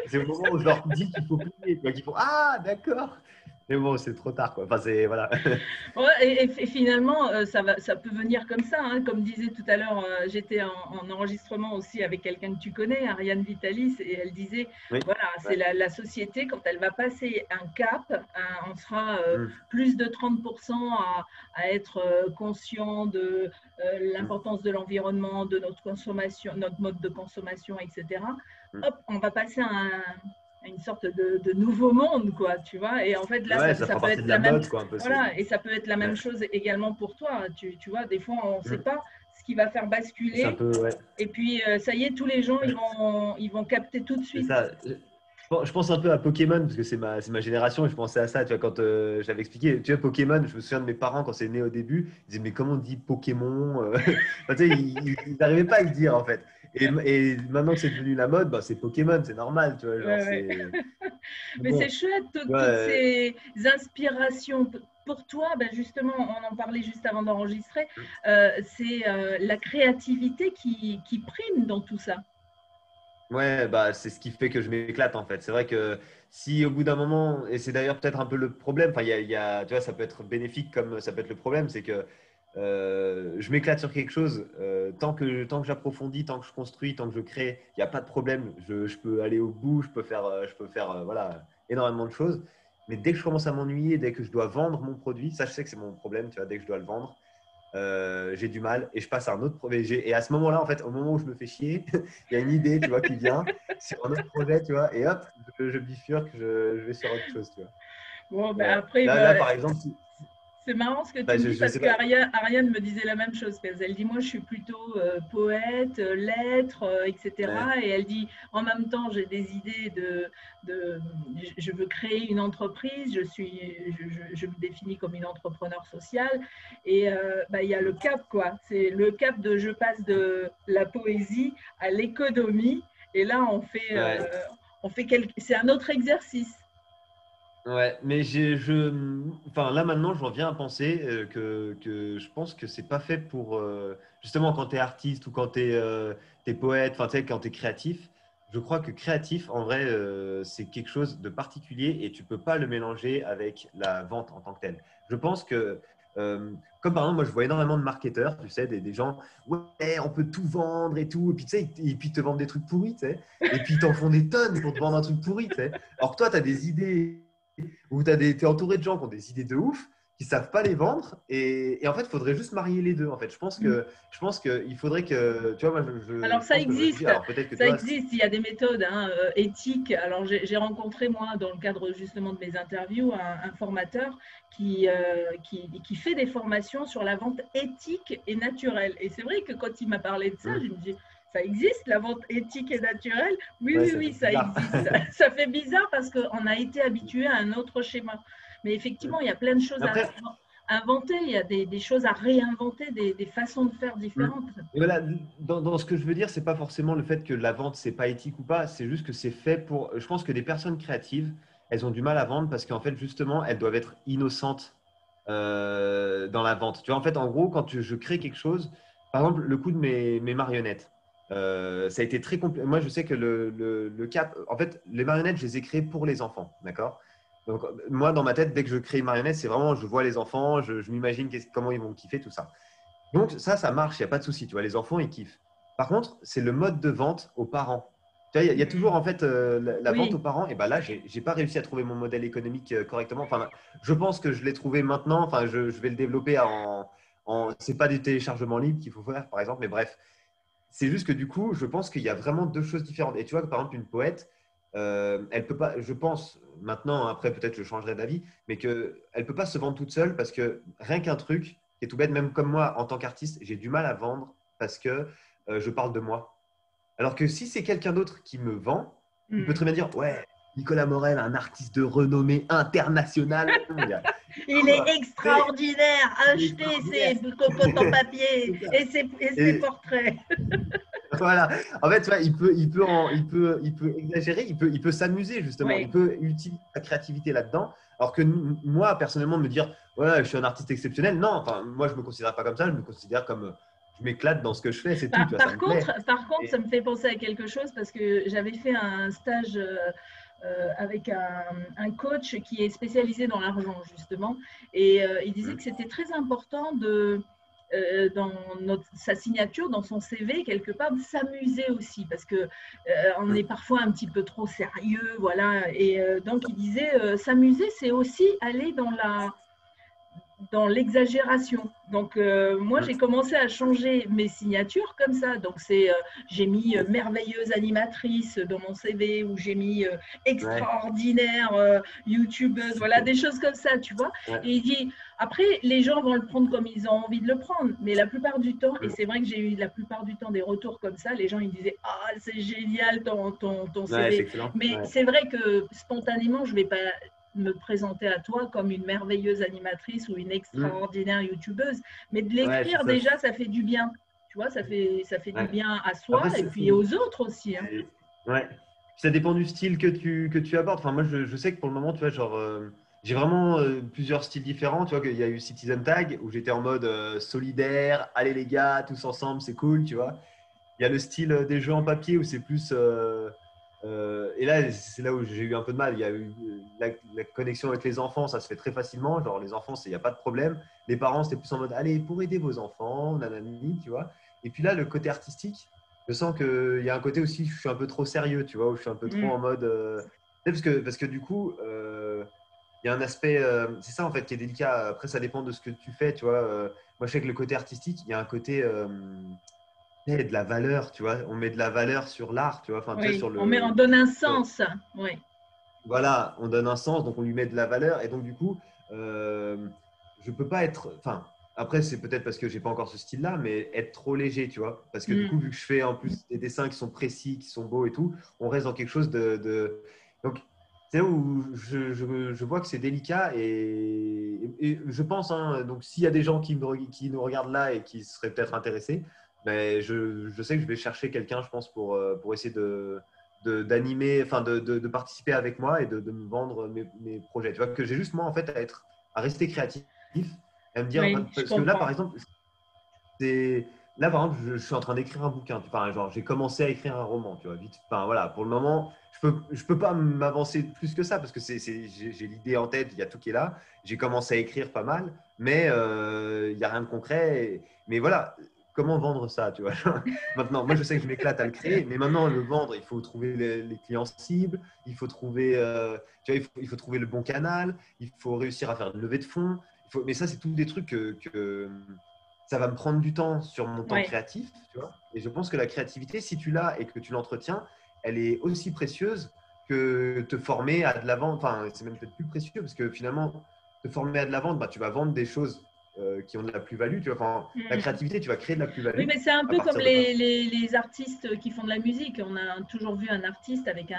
C'est au moment où je leur dis qu'il faut plier. Tu vois, qu'ils font, ah, d'accord. Mais bon, c'est trop tard, quoi. Enfin, c'est voilà. Ouais, et finalement, ça peut venir comme ça, hein. Comme disait tout à l'heure, j'étais en enregistrement aussi avec quelqu'un que tu connais, Ariane Vitalis, et elle disait, Oui. voilà, c'est Ouais. la société, quand elle va passer un cap, on sera Mm. plus de 30% à être conscient de Mm. l'importance de l'environnement, de notre consommation, notre mode de consommation, etc. Mm. Hop, on va passer à une sorte de nouveau monde, quoi, tu vois. Et en fait, là, Ouais, ça ça fera peut partie être de la la même. mode, quoi, un peu. Voilà, et ça peut être la même Ouais. chose également pour toi. Tu vois, des fois, on ne sait Mm. pas ce qui va faire C'est un basculer. peu, ouais. Et puis, ça y est, tous les gens, ils vont capter tout de C'est suite. ça. Je pense un peu à Pokémon parce que c'est ma génération et je pensais à ça. Tu vois, quand j'avais expliqué, tu vois, Pokémon, je me souviens de mes parents quand c'est né au début, ils disaient mais comment on dit Pokémon Enfin, tu sais, ils n'arrivaient pas à le dire en fait. Et maintenant que c'est devenu la mode, bah, c'est Pokémon, c'est normal, tu vois. Genre, Ouais, ouais. c'est. Mais c'est Bon, chouette, tu vois, toutes ces inspirations. Pour toi, ben justement, on en parlait juste avant d'enregistrer, c'est la créativité qui prime dans tout ça. ouais, bah, c'est ce qui fait que je m'éclate en fait. C'est vrai que si au bout d'un moment, et c'est d'ailleurs peut-être un peu le problème, enfin, tu vois, ça peut être bénéfique comme ça peut être le problème, c'est que je m'éclate sur quelque chose. Tant que j'approfondis, tant que je construis, tant que je crée, il n'y a pas de problème. Je peux aller au bout, je peux faire voilà, énormément de choses. Mais dès que je commence à m'ennuyer, dès que je dois vendre mon produit, ça je sais que c'est mon problème, tu vois, dès que je dois le vendre, j'ai du mal et je passe à un autre projet. Et à ce moment-là, en fait, au moment où je me fais chier, il y a une idée, tu vois, qui vient sur un autre projet, tu vois, et hop, je bifurque, je vais sur autre chose, tu vois. Bon, ben Ouais. après, Là, par exemple, c'est marrant ce que tu bah, me dis je parce sais que pas. Ariane me disait la même chose. Elle dit, moi, je suis plutôt poète, lettres, Ouais. etc. Et elle dit, en même temps, j'ai des idées de, je veux créer une entreprise. Je me définis comme une entrepreneur sociale. Et bah, il y a le cap, quoi. C'est le cap de, je passe de la poésie à l'économie. Et là, Ouais. c'est un autre exercice. Ouais, mais enfin, là maintenant, j'en viens à penser que je pense que c'est pas fait pour justement quand tu es artiste ou quand tu es, poète, enfin, tu sais, quand tu es créatif. Je crois que créatif, en vrai, c'est quelque chose de particulier et tu peux pas le mélanger avec la vente en tant que telle. Je pense que, comme par exemple, moi, je vois énormément de marketeurs, tu sais, des gens, ouais, on peut tout vendre et tout, et puis tu sais, et puis ils te vendent des trucs pourris, tu sais, et puis ils t'en font des tonnes pour te vendre un truc pourri, tu sais. Alors que toi, tu as des idées où tu es entouré de gens qui ont des idées de ouf, qui ne savent pas les vendre. Et en fait, il faudrait juste marier les deux. En fait, je pense qu'il faudrait que, tu vois, moi, Alors je pense que je me dis, alors peut-être que tu ça vois, existe, il y a des méthodes hein, éthiques. Alors j'ai rencontré moi dans le cadre justement de mes interviews un formateur qui fait des formations sur la vente éthique et naturelle. Et c'est vrai que quand il m'a parlé de ça, je me dis, ça existe la vente éthique et naturelle? Oui, ouais, oui, ça oui, fait ça bizarre. existe. Ça fait bizarre parce qu'on a été habitué à un autre schéma. Mais effectivement, il y a plein de choses à Après, inventer, il y a des choses à réinventer, des façons de faire différentes. et voilà, dans ce que je veux dire, c'est pas forcément le fait que la vente, c'est pas éthique ou pas, c'est juste que c'est fait pour. Je pense que des personnes créatives, elles ont du mal à vendre parce qu'en fait, justement, elles doivent être innocentes dans la vente. Tu vois, en fait, en gros, je crée quelque chose, par exemple, le coup de mes marionnettes, ça a été très compliqué. Moi, je sais que le cap, en fait, les marionnettes, je les ai créées pour les enfants, d'accord? Donc, moi, dans ma tête, dès que je crée une marionnette, c'est vraiment, je vois les enfants, je m'imagine comment ils vont kiffer, tout ça. Donc, ça marche, il n'y a pas de souci. Tu vois, les enfants, ils kiffent. Par contre, c'est le mode de vente aux parents. Tu vois, il y a toujours, en fait, la vente aux Oui, parents. Et ben là, j'ai pas réussi à trouver mon modèle économique correctement. Enfin, je pense que je l'ai trouvé maintenant. Enfin, je vais le développer c'est pas du téléchargement libre qu'il faut faire, par exemple. Mais bref, c'est juste que du coup, je pense qu'il y a vraiment deux choses différentes. Et tu vois, par exemple, une poète, elle peut pas, je pense, maintenant, après, peut-être je changerai d'avis, mais qu'elle ne peut pas se vendre toute seule parce que rien qu'un truc qui est tout bête, même comme moi, en tant qu'artiste, j'ai du mal à vendre parce que je parle de moi. Alors que si c'est quelqu'un d'autre qui me vend, il peut très bien dire, ouais, Nicolas Morel, un artiste de renommée internationale mondiale. Du il coup, est tu sais, extraordinaire. il est Achetez extraordinaire. ses cocottes en papier C'est ça. et ses Et, portraits. voilà. En fait, tu vois, il peut exagérer, il peut s'amuser justement, il Oui. peut utiliser sa créativité là-dedans. Alors que moi, personnellement, me dire, ouais, je suis un artiste exceptionnel, non, enfin, moi, je me considère pas comme ça, je me considère comme je m'éclate dans ce que je fais, c'est tout, tu vois, ça me plaît. Par contre, Et, ça me fait penser à quelque chose parce que j'avais fait un stage avec un coach qui est spécialisé dans l'argent, justement. Et il disait que c'était très important dans sa signature, dans son CV, quelque part, de s'amuser aussi, parce que on est parfois un petit peu trop sérieux, voilà. Et donc, il disait, s'amuser, c'est aussi aller dans l'exagération. Donc, moi, j'ai commencé à changer mes signatures comme ça. Donc, j'ai mis merveilleuse animatrice dans mon CV, ou j'ai mis extraordinaire youtubeuse, voilà, des choses comme ça, tu vois. Et il dit, après, les gens vont le prendre comme ils ont envie de le prendre, mais la plupart du temps, et c'est vrai que j'ai eu la plupart du temps des retours comme ça, les gens, ils disaient, ah, c'est génial ton CV. Mais c'est vrai que spontanément, je ne vais pas me présenter à toi comme une merveilleuse animatrice ou une extraordinaire youtubeuse, mais de l'écrire déjà, ça fait du bien. Tu vois, ça fait du bien à soi. Après, et puis aux autres aussi. Hein. Ouais. Ça dépend du style que tu abordes. Enfin, moi, je sais que pour le moment, tu vois, genre, j'ai vraiment plusieurs styles différents. Tu vois, qu'il y a eu Citizen Tag où j'étais en mode solidaire, allez les gars, tous ensemble, c'est cool, tu vois. Il y a le style des jeux en papier où c'est plus. Et là, c'est là où j'ai eu un peu de mal. Il y a eu la connexion avec les enfants, ça se fait très facilement. Genre, les enfants, il n'y a pas de problème. Les parents, c'était plus en mode, allez, pour aider vos enfants, nanani, tu vois. Et puis là, le côté artistique, je sens qu'il y a un côté aussi, je suis un peu trop sérieux, tu vois, où je suis un peu trop en mode. Parce que du coup, il y a un aspect, c'est ça en fait qui est délicat. Après, ça dépend de ce que tu fais, tu vois. Moi, je sais que le côté artistique, il y a un côté de la valeur, tu vois. On met de la valeur sur l'art, tu vois. Enfin, tu sais, sur on donne un sens. Oui. Voilà, on donne un sens, donc on lui met de la valeur. Et donc, du coup, je peux pas être. Enfin, après, c'est peut-être parce que j'ai pas encore ce style-là, mais être trop léger, tu vois. Parce que du coup, vu que je fais en plus des dessins qui sont précis, qui sont beaux et tout, on reste dans quelque chose Donc, c'est là où je vois que c'est délicat et je pense, hein, donc s'il y a des gens qui nous regardent là et qui seraient peut-être intéressés, mais je sais que je vais chercher quelqu'un, je pense, pour essayer d'animer, enfin de participer avec moi et de me vendre mes projets. Tu vois, que j'ai juste moi en fait à rester créatif et à me dire, parce que là par exemple, c'est là par exemple, je suis en train d'écrire un bouquin. Enfin, genre, j'ai commencé à écrire un roman, tu vois, vite. Enfin voilà, pour le moment, je peux pas m'avancer plus que ça parce que j'ai l'idée en tête, il y a tout qui est là. J'ai commencé à écrire pas mal, mais il y a rien de concret. Mais voilà, comment vendre ça, tu vois. Maintenant, moi, je sais que je m'éclate à le créer, mais maintenant, le vendre, il faut trouver les clients cibles, il faut trouver, tu vois, il faut trouver le bon canal, il faut réussir à faire une levée de fonds. Mais ça, c'est tous des trucs que ça va me prendre du temps sur mon temps créatif, tu vois. Et je pense que la créativité, si tu l'as et que tu l'entretiens, elle est aussi précieuse que te former à de la vente. Enfin, c'est même peut-être plus précieux parce que finalement, te former à de la vente, bah, tu vas vendre des choses qui ont de la plus-value. Tu vois, enfin, la créativité, tu vas créer de la plus-value. Oui, mais c'est un peu comme les artistes qui font de la musique. On a toujours vu un artiste avec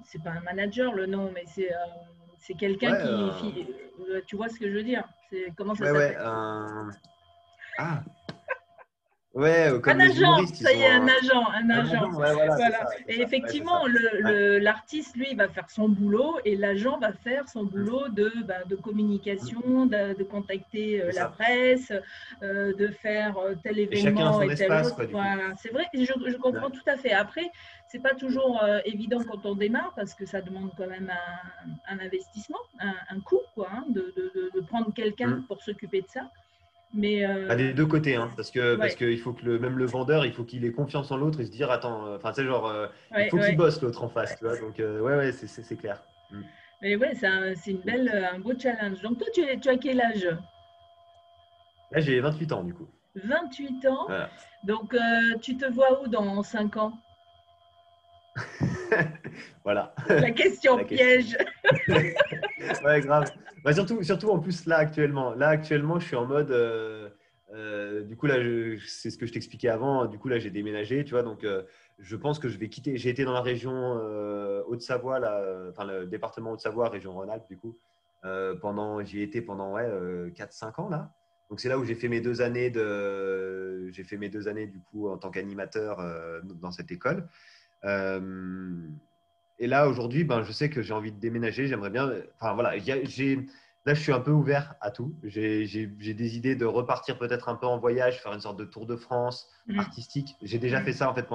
c'est pas un manager le nom, mais c'est quelqu'un qui, tu vois ce que je veux dire? Comment ça s'appelle? Ah, ouais, comme Un les agent, humoristes, ils ça y ont est, un agent. ouais, voilà, Voilà. ça, Et ça. effectivement, Ouais. l'artiste, lui, va faire son boulot et l'agent va faire son boulot de communication, de contacter la presse, de faire tel Et chacun a événement son et tel espace, autre. quoi, du coup. Voilà, c'est vrai, je comprends tout à fait. Après, c'est pas toujours évident quand on démarre parce que ça demande quand même un investissement, un coût, quoi, hein, de prendre quelqu'un pour s'occuper de ça. Mais Bah, des deux côtés, hein, parce ouais. que il faut que même le vendeur, il faut qu'il ait confiance en l'autre et se dire, attends, enfin, c'est genre, il Ouais, faut qu'il ouais. bosse l'autre en face, tu vois. Donc, ouais, c'est clair. Mais ouais, c'est un beau challenge. Donc toi, tu as quel âge? Là, j'ai 28 ans, du coup. 28 ans. Voilà. Donc tu te vois où dans 5 ans? Voilà. La question La question. piège. Ouais, grave. Bah, surtout en plus là actuellement. Là actuellement, je suis en mode. Du coup là, c'est ce que je t'expliquais avant. Du coup là, j'ai déménagé, tu vois. Donc, je pense que je vais quitter. J'ai été dans la région Haute-Savoie, là, enfin le département Haute-Savoie, région Rhône-Alpes, du coup. J'y ai été pendant 4-5 ans là. Donc c'est là où j'ai fait mes 2 années du coup en tant qu'animateur dans cette école. Euh, et là, aujourd'hui, ben, je sais que j'ai envie de déménager. J'aimerais bien. Enfin, voilà. là, je suis un peu ouvert à tout. J'ai des idées de repartir peut-être un peu en voyage, faire une sorte de tour de France artistique. J'ai déjà fait ça en fait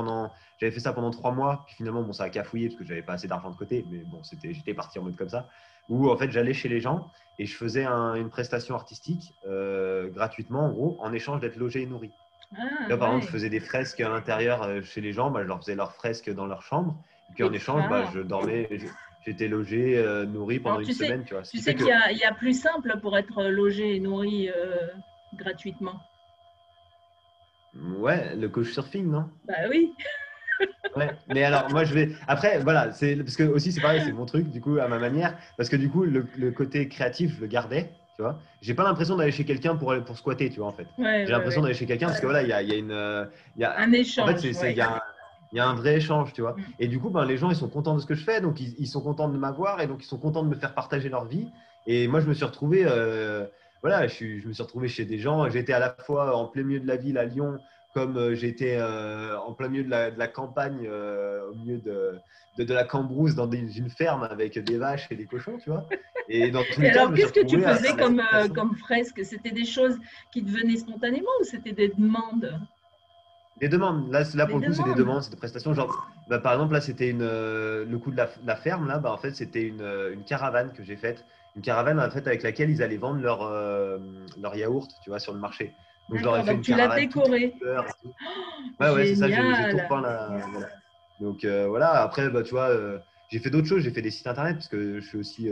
j'avais fait ça pendant 3 mois. Puis finalement, bon, ça a cafouillé parce que j'avais pas assez d'argent de côté. Mais bon, j'étais parti en mode comme ça. Où en fait, j'allais chez les gens et je faisais une prestation artistique gratuitement, en gros, en échange d'être logé et nourri. Ah, Là, par exemple, ouais. je faisais des fresques à l'intérieur chez les gens. Bah, je leur faisais leurs fresques dans leur chambre. Et puis C'est en échange, bah, extra. je dormais, j'étais logé, nourri pendant Alors, une semaine. Tu vois. Ce tu qui fait sais que, il y a plus simple pour être logé et nourri gratuitement. ouais, le couchsurfing, non? Bah oui. Ouais, mais alors moi je vais. Après, voilà, parce que aussi c'est pareil, c'est mon truc, du coup, à ma manière. Parce que du coup, le côté créatif, je le gardais, tu vois. J'ai pas l'impression d'aller chez quelqu'un pour squatter, tu vois, en fait. Ouais, J'ai ouais, l'impression ouais. d'aller chez quelqu'un parce que voilà, il y a une. Un En fait, échange, ouais. il y a un vrai échange, tu vois. Mm. Et du coup, ben, les gens, ils sont contents de ce que je fais, donc ils sont contents de m'avoir et donc ils sont contents de me faire partager leur vie. Et moi, je me suis retrouvé. Voilà, je me suis retrouvé chez des gens. J'étais à la fois en plein milieu de la ville à Lyon comme j'étais en plein milieu de la campagne, au milieu de la Cambrousse, dans une ferme avec des vaches et des cochons, tu vois. Et dans tous Et les cas, je alors, me suis qu'est-ce que tu retrouvé à faisais faire des prestations. comme fresque? C'était des choses qui te venaient spontanément ou c'était des demandes? Des demandes, là Des pour le coup, c'est des demandes. demandes, c'est des prestations. Genre, bah, par exemple, là, c'était le coup de la ferme, là, bah, en fait, c'était une caravane que j'ai faite. Une caravane, en fait, avec laquelle ils allaient vendre leur yaourt, tu vois, sur le marché. Donc, je leur ai D'accord, fait donc une tu l'as caravane toute en décoré. couleurs et tout. Ouais, ouais, c'est ça, j'ai tout Génial. repeint là. Voilà. Donc voilà, après, bah, tu vois, j'ai fait d'autres choses, j'ai fait des sites internet parce que je suis aussi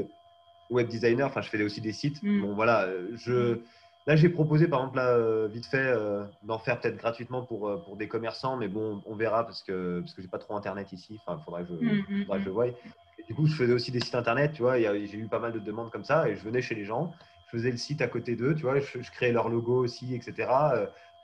web designer, enfin, je fais aussi des sites. Mm. Bon, voilà, là, j'ai proposé, par exemple, là, vite fait, d'en faire peut-être gratuitement pour des commerçants, mais bon, on verra parce que j'ai pas trop internet ici, enfin, Mm, mm, faudra que je mm. voie. Et du coup, je faisais aussi des sites internet, tu vois, j'ai eu pas mal de demandes comme ça et je venais chez les gens, je faisais le site à côté d'eux, tu vois, je créais leur logo aussi, etc.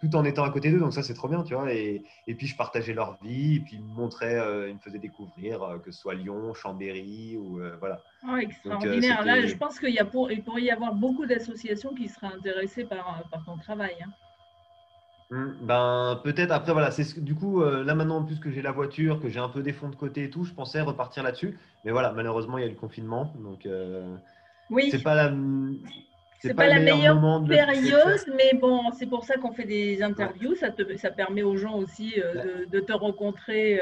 Tout en étant à côté d'eux, donc ça c'est trop bien, tu vois. Et puis je partageais leur vie, et puis ils me montraient, ils me faisaient découvrir que ce soit Lyon, Chambéry, ou voilà. Oh, Donc extraordinaire. Là, je c'était. pense il pourrait y avoir beaucoup d'associations qui seraient intéressées par ton travail, hein. Ben peut-être après voilà du coup là maintenant en plus que j'ai la voiture que j'ai un peu des fonds de côté et tout je pensais repartir là-dessus mais voilà malheureusement il y a le confinement donc c'est Oui, pas la c'est c'est pas pas le la meilleur meilleure moment de le faire. période, mais bon, c'est pour ça qu'on fait des Ouais. interviews. Ça permet aux gens aussi Ouais. de te rencontrer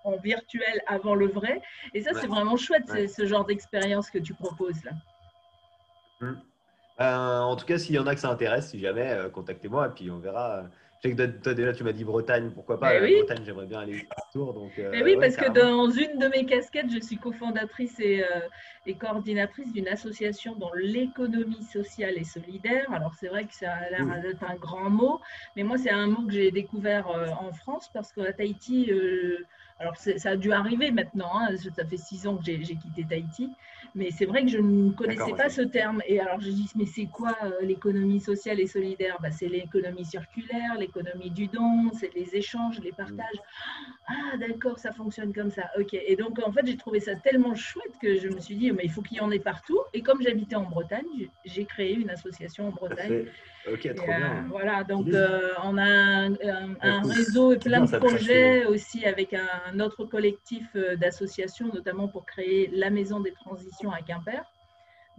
en virtuel avant le vrai. Et ça, c'est Ouais. vraiment chouette, Ouais. ce genre d'expérience que tu proposes là. Mm. En tout cas, s'il y en a que ça intéresse, si jamais, contactez-moi et puis on verra. Je sais que toi, déjà, tu m'as dit Bretagne, pourquoi pas? Ben La oui, Bretagne, j'aimerais bien aller faire un tour, donc mais oui, ouais, parce que carrément. dans une de mes casquettes, je suis cofondatrice et coordinatrice d'une association dans l'économie sociale et solidaire. Alors c'est vrai que ça a l'air Cool. d'être un grand mot, mais moi c'est un mot que j'ai découvert en France parce qu'à Tahiti, alors ça a dû arriver maintenant, hein, ça fait 6 ans que j'ai quitté Tahiti, mais c'est vrai que je ne D'accord, connaissais ok. pas ce terme. Et alors j'ai dit, mais c'est quoi l'économie sociale et solidaire? Ben, c'est l'économie circulaire, l'économie du don, c'est les échanges, les Mm. partages. Ah, d'accord, ça fonctionne comme ça. Ok. Et donc, en fait, j'ai trouvé ça tellement chouette que je me suis dit, mais il faut qu'il y en ait partout. Et comme j'habitais en Bretagne, j'ai créé une association en Ça Bretagne. fait. Ok, Et trop bien. voilà, donc Stylé. on a Ouais, un cool. réseau et C'est plein bien, de ça fait. projets aussi avec un autre collectif d'associations, notamment pour créer la Maison des Transitions à Quimper.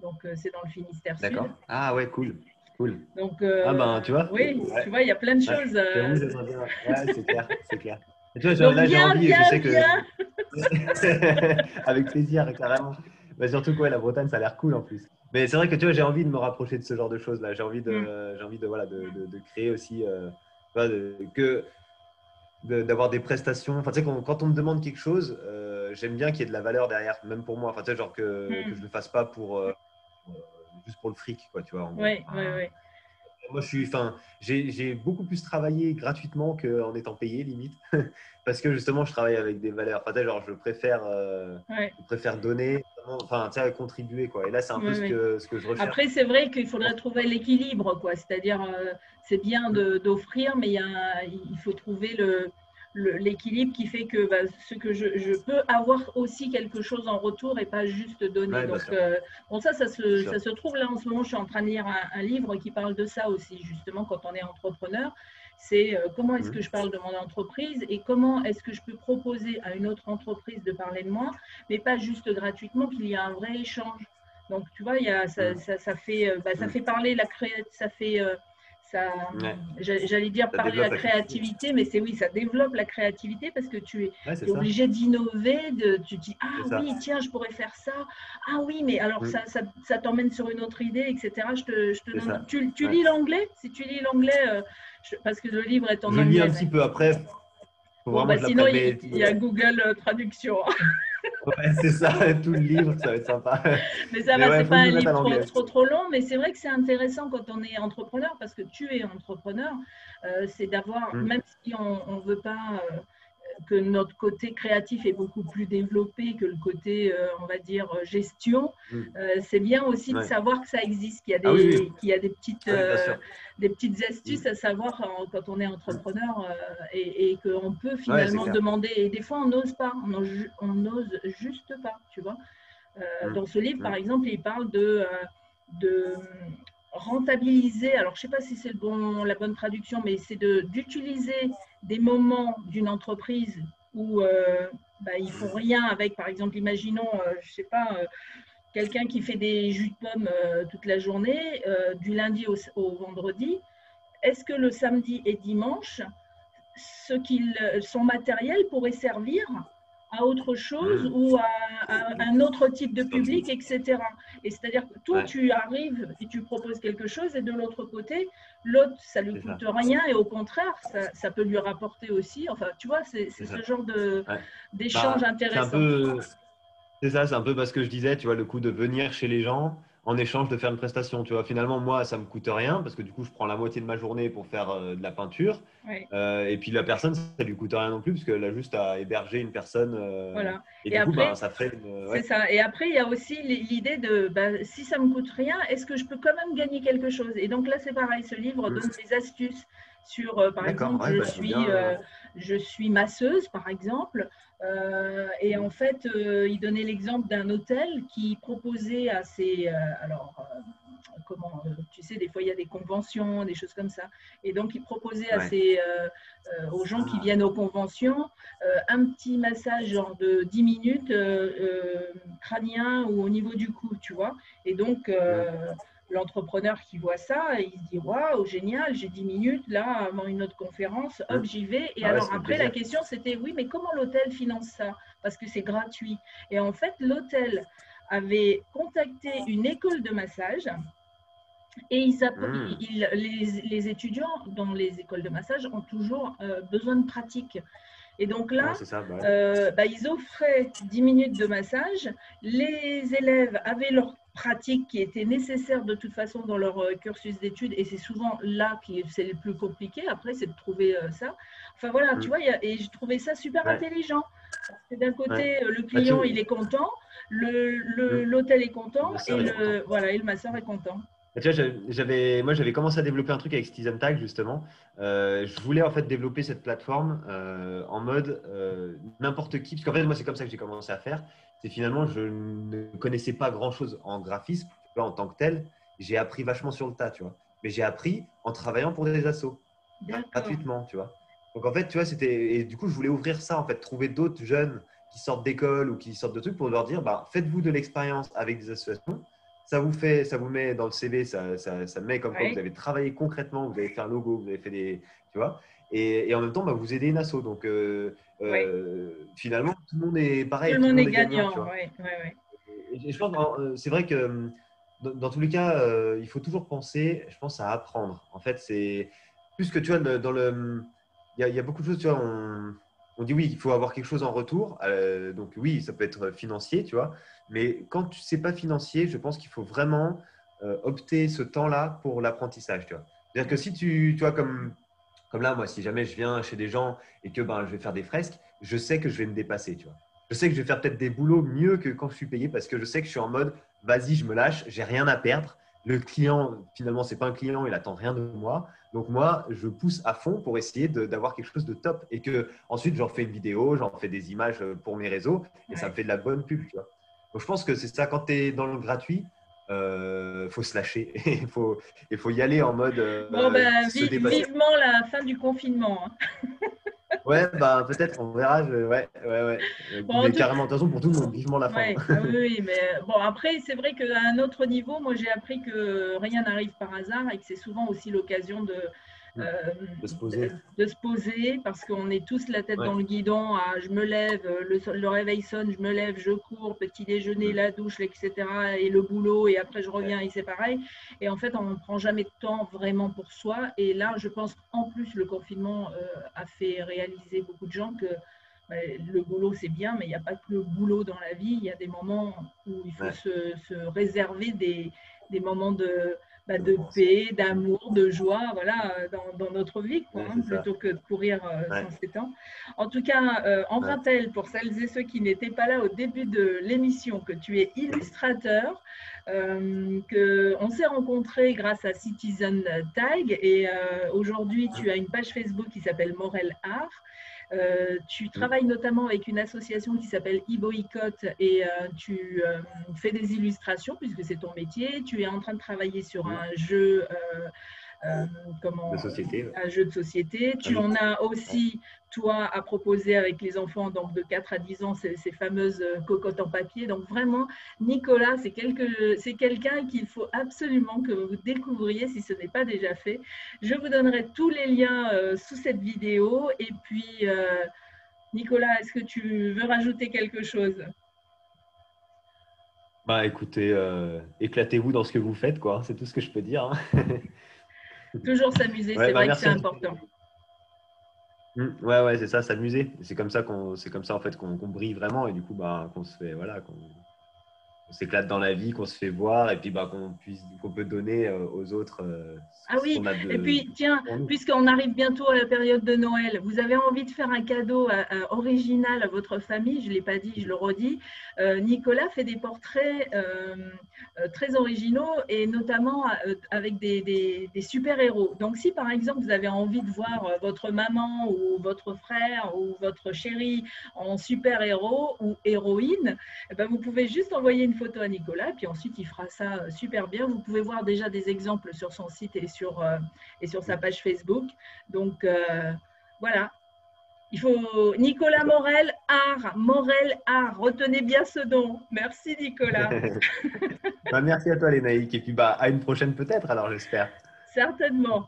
Donc, c'est dans le Finistère Sud. D'accord. Ah ouais, cool. Cool. Donc, Ah ben, tu vois? oui, tu Ouais. vois, il y a plein de Ouais. choses. J'avoue, j'aimerais bien. Ouais, c'est clair, c'est clair. Et tu vois, Donc, là, j'ai viens, envie et je viens, sais que. viens. Avec plaisir, carrément. Bah, surtout que ouais, la Bretagne, ça a l'air cool en plus. Mais c'est vrai que tu vois, j'ai envie de me rapprocher de ce genre de choses-là. Mm, J'ai envie de, voilà, de créer aussi, tu vois, d'avoir des prestations. Enfin, tu sais, quand on me demande quelque chose, j'aime bien qu'il y ait de la valeur derrière, même pour moi. Enfin, tu sais, genre que je mm. le fasse pas pour, juste pour le fric, quoi, tu vois, en gros. Oui, oui, oui. Moi, enfin, j'ai beaucoup plus travaillé gratuitement qu'en étant payé, limite, parce que justement, je travaille avec des valeurs. Enfin, tu sais, genre, Ouais, je préfère donner, enfin, tu sais, contribuer, quoi. Et là, c'est un peu ouais, ouais. ce que je recherche. Après, c'est vrai qu'il faudrait trouver l'équilibre, quoi. C'est-à-dire, c'est bien d'offrir, mais il faut trouver l'équilibre qui fait que bah, ce que je peux avoir aussi quelque chose en retour et pas juste donner. Ouais, bien Donc, sûr, bon, bien sûr. ça se trouve là en ce moment. Je suis en train de lire un livre qui parle de ça aussi, justement, quand on est entrepreneur. C'est comment est-ce que Mhm. je parle de mon entreprise et comment est-ce que je peux proposer à une autre entreprise de parler de moi, mais pas juste gratuitement, qu'il y a un vrai échange. Donc, tu vois, ça fait parler la créativité, Ouais. j'allais dire Ça parler la développe la créativité. créativité, mais oui, ça développe la créativité parce que tu Ouais, c'est es ça. obligé d'innover, tu te dis, C'est ah ça. oui, tiens, je pourrais faire ça, ah oui, mais alors Mm. ça t'emmène sur une autre idée, etc. Je te C'est donne, ça. tu Ouais. lis l'anglais? Si tu lis l'anglais, parce que le livre est en Je lis anglais, un petit peu après. Faut bon, vraiment bah, que je sinon, l'apprenne. Mais il y a Google Traduction. ouais, c'est ça. Tout le livre, ça va être sympa. Mais ça Mais va, ouais, c'est faut que pas je un me mette à livre l'anglais. trop long, mais c'est vrai que c'est intéressant quand on est entrepreneur, parce que tu es entrepreneur, c'est d'avoir, Mm. même si on ne veut pas que notre côté créatif est beaucoup plus développé que le côté, on va dire, gestion, Mm. c'est bien aussi de Ouais. savoir que ça existe, Ah oui, oui. qu'il y a Ah oui, bien sûr. des petites Mm. astuces à savoir quand on est Mm. entrepreneur et qu'on peut Ouais, c'est finalement clair. demander. Et des fois, on n'ose pas, on n'ose juste pas, tu vois. Mm. Dans ce livre, par Mm. exemple, il parle de rentabiliser, alors je ne sais pas si c'est la bonne traduction, mais c'est d'utiliser des moments d'une entreprise où ils ne font rien avec, par exemple, imaginons, je ne sais pas, quelqu'un qui fait des jus de pommes toute la journée, du lundi au vendredi. Est-ce que le samedi et dimanche, son matériel pourrait servir à autre chose Mm. ou à un autre type de Sur public, du- etc. Et c'est-à-dire que toi, Ouais, tu arrives et tu proposes quelque chose, et de l'autre côté, l'autre, ça lui c'est coûte ça. rien, et au contraire, ça peut lui rapporter aussi. Enfin, tu vois, c'est C'est ce ça. genre Ouais. d'échange Bah, c'est un intéressant. peu. C'est ça, c'est un peu parce que je disais, tu vois, le coup de venir chez les gens en échange de faire une prestation. Tu vois, finalement, moi, ça me coûte rien parce que du coup, je prends la moitié de ma journée pour faire de la peinture. Oui. Et puis la personne, ça lui coûte rien non plus parce qu'elle a juste à héberger une personne. Voilà. Et Et du coup, ben, après, ça fait c'est ouais. ça. Et après, il y a aussi l'idée de si ça me coûte rien, est-ce que je peux quand même gagner quelque chose? Et donc là, c'est pareil. Ce livre Mm. donne des astuces sur, par D'accord, exemple, ouais, bah, je veux bien. je suis masseuse, par exemple. Et en Mm. fait, il donnait l'exemple d'un hôtel qui proposait à ses, comment, tu sais, des fois il y a des conventions, des choses comme ça. Et donc, il proposait Ouais. aux gens qui Ah, viennent aux conventions un petit massage genre de 10 minutes crânien ou au niveau du cou, tu vois. Et donc, mm. l'entrepreneur qui voit ça, il se dit waouh, génial, j'ai 10 minutes là avant une autre conférence, hop, Mm. j'y vais. Et Bah ouais, ça alors fait après, la plaisir. question c'était oui, mais comment l'hôtel finance ça? Parce que c'est gratuit. Et en fait, l'hôtel avait contacté une école de massage et Mm. les étudiants dans les écoles de massage ont toujours besoin de pratique. Et donc Ouais, là, c'est ça. Bah ouais. ils offraient 10 minutes de massage. Les élèves avaient leur pratique qui était nécessaire de toute façon dans leur cursus d'études, et c'est souvent là que c'est le plus compliqué. Après, c'est de trouver ça. Enfin voilà, tu Mm. vois, et j'ai trouvé ça super Ouais, intelligent. Parce que d'un ouais. côté, le Bah, client, il est content, mm. l'hôtel est content, Ma et sœur est contente. voilà, et le masseur est content. Tu vois, moi, j'avais commencé à développer un truc avec Citizen Tag, justement. Je voulais en fait développer cette plateforme en mode n'importe qui. Parce qu'en fait, moi, c'est comme ça que j'ai commencé à faire. C'est finalement, je ne connaissais pas grand-chose en graphisme, tu vois, en tant que tel. J'ai appris vachement sur le tas, tu vois. Mais j'ai appris en travaillant pour des assos, D'accord. gratuitement, tu vois. Donc, en fait, tu vois, c'était. Et du coup, je voulais ouvrir ça, en fait, trouver d'autres jeunes qui sortent d'école ou qui sortent de trucs pour leur dire, bah, faites-vous de l'expérience avec des associations, ça vous met dans le CV, ça met comme quoi vous Ouais, avez travaillé concrètement, vous avez fait un logo, vous avez fait des, tu vois, et en même temps, bah, vous aidez une asso. Donc, ouais. finalement, tout le monde est Tout le pareil, tout le monde est monde est gagnant, tu gagnant. vois. Ouais, ouais, ouais. Et je pense, c'est vrai que dans tous les cas, il faut toujours penser, je pense, à apprendre. En fait, c'est plus que tu vois, il y a beaucoup de choses, tu vois, on dit oui, il faut avoir quelque chose en retour. Donc oui, ça peut être financier, tu vois. Mais quand tu sais pas financier, je pense qu'il faut vraiment opter ce temps-là pour l'apprentissage, tu vois. C'est-à-dire que si tu vois, comme là, moi, si jamais je viens chez des gens et que ben, je vais faire des fresques, je sais que je vais me dépasser, tu vois. Je sais que je vais faire peut-être des boulots mieux que quand je suis payé parce que je sais que je suis en mode, vas-y, je me lâche, j'ai rien à perdre. Le client, finalement, c'est pas un client, il attend rien de moi. Donc moi, je pousse à fond pour essayer d'avoir quelque chose de top et que ensuite j'en fais une vidéo, j'en fais des images pour mes réseaux et ça me Ouais. fait de la bonne pub, tu vois. Donc je pense que c'est ça, quand tu es dans le gratuit, faut se lâcher. Il faut y aller en mode Bon, ben, se dépasser. vivement la fin du confinement, hein. Ouais, bah, peut-être, on verra. Ouais, ouais, ouais. Bon, Mais carrément, de toute façon, pour tout le monde, vivement la fin. ouais, ah oui, oui, mais bon, après, c'est vrai qu'à un autre niveau, moi, j'ai appris que rien n'arrive par hasard et que c'est souvent aussi l'occasion euh, De se poser. de se poser parce qu'on est tous la tête Ouais. dans le guidon. Ah, je me lève, le réveil sonne, je me lève, je cours, petit déjeuner, la douche, etc. Et le boulot, et après, je reviens et c'est pareil. Et en fait, on ne prend jamais de temps vraiment pour soi. Et là, je pense en plus, le confinement a fait réaliser beaucoup de gens que le boulot, c'est bien, mais il n'y a pas que le boulot dans la vie. Il y a des moments où il faut Ouais. se réserver des moments Je de pense. paix, d'amour, de joie, voilà, dans notre vie, quoi, Ouais, hein, c'est ça. plutôt que de courir Ouais. sans s'étendre. En tout cas, en Ouais. rappel, pour celles et ceux qui n'étaient pas là au début de l'émission, que tu es illustrateur, qu'on s'est rencontrés grâce à Citizen Tag, et aujourd'hui, tu as une page Facebook qui s'appelle Morel Art. Tu travailles notamment avec une association qui s'appelle e-boycott et tu fais des illustrations puisque c'est ton métier. Tu es en train de travailler sur un jeu, euh, De comment, société. Ouais. un jeu de société. Tu en as Ouais. aussi, toi, à proposer avec les enfants donc de 4 à 10 ans, ces fameuses cocottes en papier. Donc vraiment, Nicolas, c'est quelqu'un qu'il faut absolument que vous découvriez si ce n'est pas déjà fait. Je vous donnerai tous les liens sous cette vidéo. Et puis, Nicolas, est-ce que tu veux rajouter quelque chose? Bah écoutez, éclatez-vous dans ce que vous faites, quoi. C'est tout ce que je peux dire. Hein. Toujours s'amuser, Ouais, c'est bah vrai que c'est merci en tout important. cas. Ouais, ouais, c'est ça, s'amuser. C'est comme ça en fait qu'on brille vraiment et du coup, bah, qu'on se fait, voilà, qu'on s'éclate dans la vie, qu'on se fait voir et puis bah, qu'on peut donner aux autres Ah ce oui, qu'on a et de puis tiens, pour nous. puisqu'on arrive bientôt à la période de Noël, vous avez envie de faire un cadeau original à votre famille, je ne l'ai pas dit, je le redis. Nicolas fait des portraits très originaux et notamment avec des super-héros. Donc si par exemple vous avez envie de voir votre maman ou votre frère ou votre chéri en super-héros ou héroïne, eh ben, vous pouvez juste envoyer une photo à Nicolas, puis ensuite il fera ça super bien. Vous pouvez voir déjà des exemples sur son site et sur sa page Facebook. Donc voilà, il faut Nicolas Morel Art, retenez bien ce nom. Merci Nicolas, Bah, merci à toi, Lénaïque. Et puis bah, à une prochaine peut-être, alors j'espère. certainement.